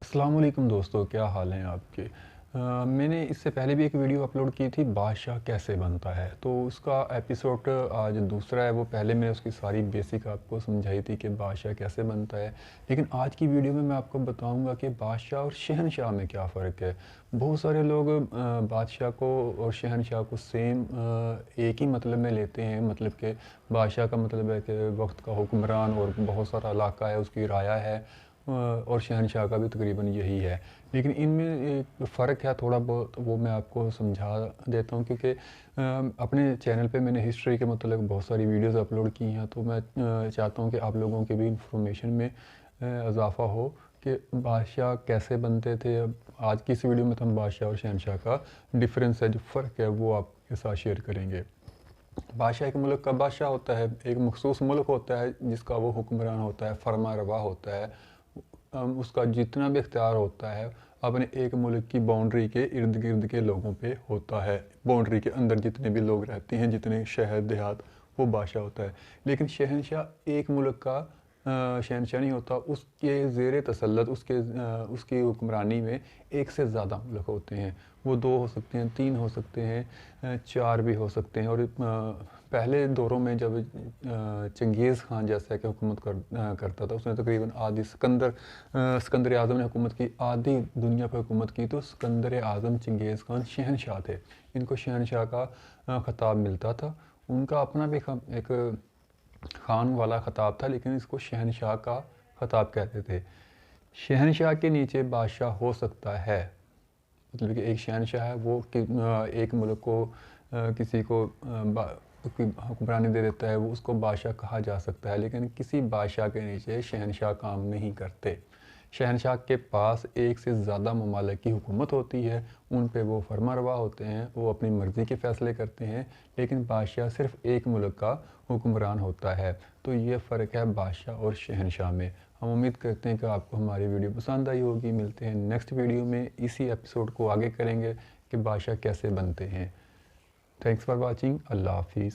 अस्सलाम वालेकुम दोस्तों, क्या हाल हैं आपके। मैंने इससे पहले भी एक वीडियो अपलोड की थी बादशाह कैसे बनता है, तो उसका एपिसोड आज दूसरा है। वो पहले मैंने उसकी सारी बेसिक आपको समझाई थी कि बादशाह कैसे बनता है। लेकिन आज की वीडियो में मैं आपको बताऊंगा कि बादशाह और शहनशाह में क्या फ़र्क है। बहुत सारे लोग बादशाह को और शहनशाह को सेम एक ही मतलब में लेते हैं। मतलब कि बादशाह का मतलब है कि वक्त का हुक्मरान और बहुत सारा इलाका है, उसकी राया है। और शहनशाह का भी तकरीबन यही है। लेकिन इनमें एक फ़र्क है थोड़ा बहुत, वो मैं आपको समझा देता हूँ। क्योंकि अपने चैनल पे मैंने हिस्ट्री के मतलब बहुत सारी वीडियोस अपलोड की हैं, तो मैं चाहता हूँ कि आप लोगों के भी इंफॉर्मेशन में इजाफ़ा हो कि बादशाह कैसे बनते थे। अब आज की इस वीडियो में तो हम बादशाह और शहनशाह का डिफरेंस है, जो फ़र्क है, वो आपके साथ शेयर करेंगे। बादशाह एक मुल्क का बादशाह होता है, एक मखसूस मुल्क होता है जिसका वो हुक्मरान होता है, फरमा रवा होता है। उसका जितना भी इख्तियार होता है अपने एक मुल्क की बाउंड्री के इर्द गिर्द के लोगों पे होता है। बाउंड्री के अंदर जितने भी लोग रहते हैं, जितने शहर देहात, वो बादशाह होता है। लेकिन शहनशाह एक मुल्क का शहनशाह नहीं होता, उसके ज़ेर तसल्लुत उसकी हुक्मरानी में एक से ज़्यादा मुल्क होते हैं। वो दो हो सकते हैं, तीन हो सकते हैं, चार भी हो सकते हैं। और पहले दौरों में जब चंगेज़ खान जैसा कि हुकूमत करता था, उसने तकरीबन आधी सिकंदर आज़म ने हुकूमत की, आधी दुनिया पर हुकूमत की। तो सिकंदर आज़म चंगेज़ खान शहनशाह थे। इनको शहनशाह का ख़िताब मिलता था। उनका अपना भी एक खान वाला ख़िताब था, लेकिन इसको शहनशाह का ख़िताब कहते थे। शहनशाह के नीचे बादशाह हो सकता है, मतलब कि एक शहनशाह है, वो एक मुल्क को किसी को हुक्मरानी दे देता है, वो उसको बादशाह कहा जा सकता है। लेकिन किसी बादशाह के नीचे शहनशाह काम नहीं करते। शहनशाह के पास एक से ज़्यादा ममालिक की हुकूमत होती है, उन पे वो फरमारवा होते हैं, वो अपनी मर्ज़ी के फ़ैसले करते हैं। लेकिन बादशाह सिर्फ़ एक मुल्क का हुक्मरान होता है। तो ये फ़र्क है बादशाह और शहनशाह में। हम उम्मीद करते हैं कि आपको हमारी वीडियो पसंद आई होगी। मिलते हैं नेक्स्ट वीडियो में, इसी एपिसोड को आगे करेंगे कि बादशाह कैसे बनते हैं। Thanks for watching. अल्लाह हाफिज़।